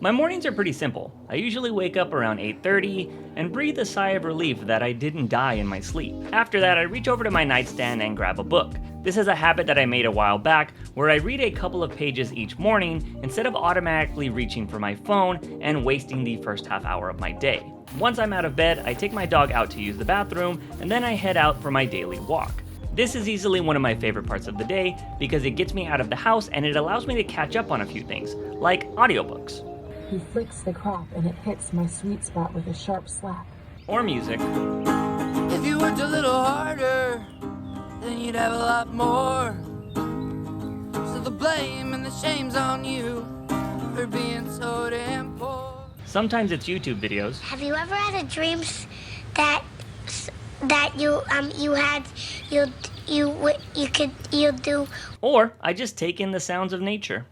My mornings are pretty simple. I usually wake up around 8:30 and breathe a sigh of relief that I didn't die in my sleep. After that, I reach over to my nightstand and grab a book. This is a habit that I made a while back where I read a couple of pages each morning instead of automatically reaching for my phone and wasting the first half hour of my day. Once I'm out of bed, I take my dog out to use the bathroom and then I head out for my daily walk. This is easily one of my favorite parts of the day because it gets me out of the house and it allows me to catch up on a few things, like audiobooks. He flicks the crop and it hits my sweet spot with a sharp slap. Or music. If you worked a little harder, then you'd have a lot more. So the blame and the shame's on you for being so damn poor. Sometimes it's YouTube videos. Have you ever had a dream that you do? Or I just take in the sounds of nature.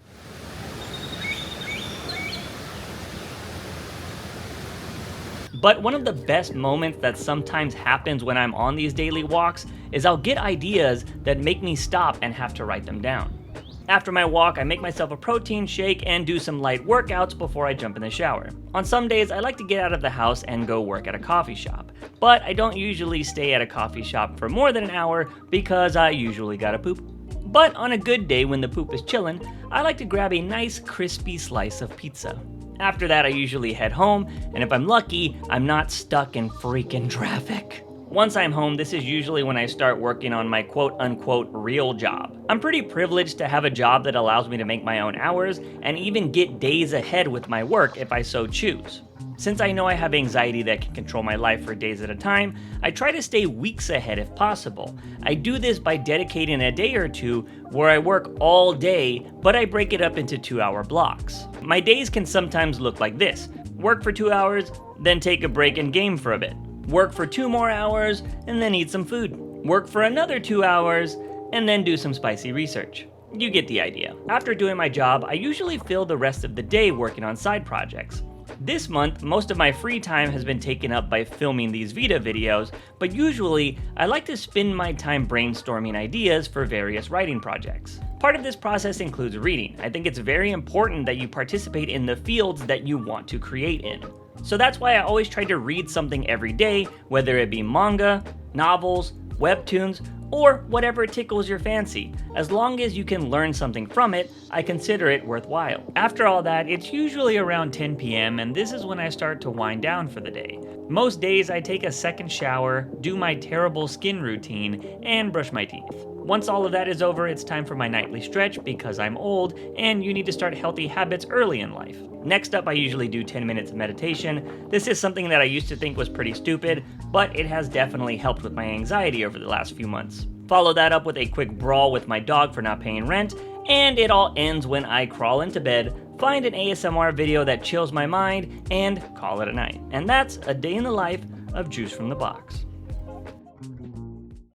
But one of the best moments that sometimes happens when I'm on these daily walks is I'll get ideas that make me stop and have to write them down. After my walk, I make myself a protein shake and do some light workouts before I jump in the shower. On some days, I like to get out of the house and go work at a coffee shop. But I don't usually stay at a coffee shop for more than an hour because I usually gotta poop. But on a good day when the poop is chillin', I like to grab a nice crispy slice of pizza. After that, I usually head home, and if I'm lucky, I'm not stuck in freaking traffic. Once I'm home, this is usually when I start working on my quote-unquote real job. I'm pretty privileged to have a job that allows me to make my own hours and even get days ahead with my work if I so choose. Since I know I have anxiety that can control my life for days at a time, I try to stay weeks ahead if possible. I do this by dedicating a day or two where I work all day, but I break it up into 2-hour blocks. My days can sometimes look like this: work for 2 hours, then take a break and game for a bit. Work for 2 more hours, and then eat some food. Work for another 2 hours, and then do some spicy research. You get the idea. After doing my job, I usually fill the rest of the day working on side projects. This month, most of my free time has been taken up by filming these Vita videos, but usually, I like to spend my time brainstorming ideas for various writing projects. Part of this process includes reading. I think it's very important that you participate in the fields that you want to create in. So that's why I always try to read something every day, whether it be manga, novels, webtoons, or whatever tickles your fancy. As long as you can learn something from it, I consider it worthwhile. After all that, it's usually around 10 p.m. and this is when I start to wind down for the day. Most days I take a second shower, do my terrible skin routine, and brush my teeth. Once all of that is over, it's time for my nightly stretch because I'm old and you need to start healthy habits early in life. Next up, I usually do 10 minutes of meditation. This is something that I used to think was pretty stupid, but it has definitely helped with my anxiety over the last few months. Follow that up with a quick brawl with my dog for not paying rent, and it all ends when I crawl into bed, find an ASMR video that chills my mind, and call it a night. And that's a day in the life of Juice from the Box.